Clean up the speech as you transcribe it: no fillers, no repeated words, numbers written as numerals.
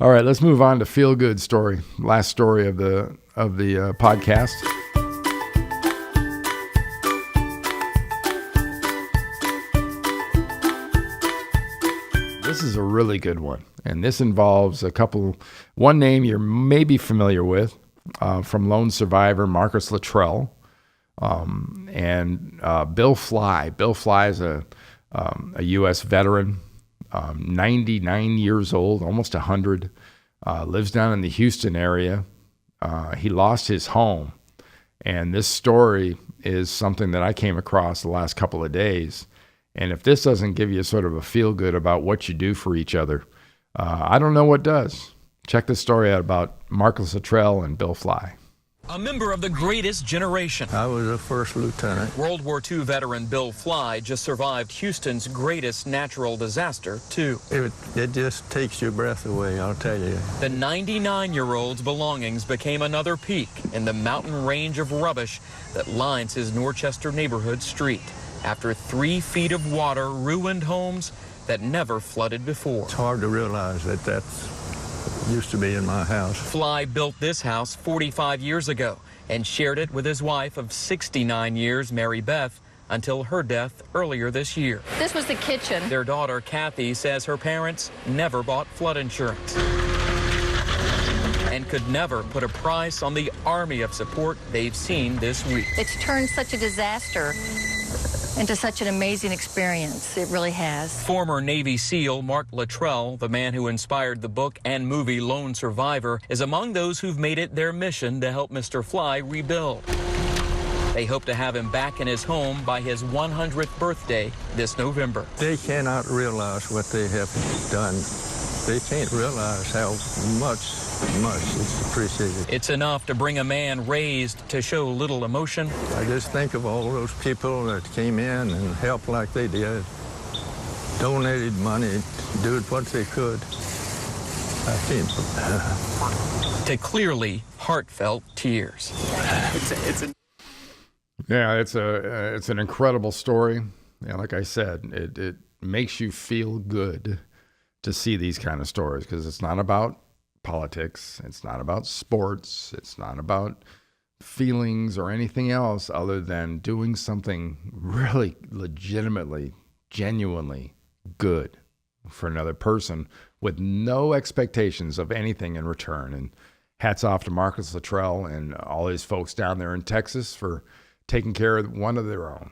All right, let's move on to feel good story. Last story of the podcast. This is a really good one, and this involves one name you're maybe familiar with from Lone Survivor, Marcus Lutrell, and Bill Fly. Bill Fly is a U.S. veteran, 99 years old, almost 100, lives down in the Houston area. He lost his home, and this story is something that I came across the last couple of days. And if this doesn't give you sort of a feel good about what you do for each other, I don't know what does. Check this story out about Marcus Lutrell and Bill Fly. A member of the greatest generation. I was a first lieutenant. World War II veteran Bill Fly just survived Houston's greatest natural disaster, too. It just takes your breath away, I'll tell you. The 99-year-old's belongings became another peak in the mountain range of rubbish that lines his Norchester neighborhood street after 3 feet of water ruined homes that never flooded before. It's hard to realize that used to be in my house. Fly built this house 45 years ago and shared it with his wife of 69 years, Mary Beth, until her death earlier this year. This was the kitchen. Their daughter, Kathy, says her parents never bought flood insurance and could never put a price on the army of support they've seen this week. It's turned such a disaster into such an amazing experience. It really has. Former Navy SEAL Mark Lutrell, the man who inspired the book and movie Lone Survivor, is among those who've made it their mission to help Mr. Fly rebuild. They hope to have him back in his home by his 100th birthday this November. They cannot realize what they have done. They can't realize how much it's appreciated. It's enough to bring a man raised to show little emotion. I just think of all those people that came in and helped like they did, donated money, did what they could. I can't. To clearly heartfelt tears. It's an incredible story. And like I said, it makes you feel good to see these kind of stories, because it's not about politics, it's not about sports, it's not about feelings or anything else other than doing something really legitimately, genuinely good for another person with no expectations of anything in return. And hats off to Marcus Lutrell and all his folks down there in Texas for taking care of one of their own.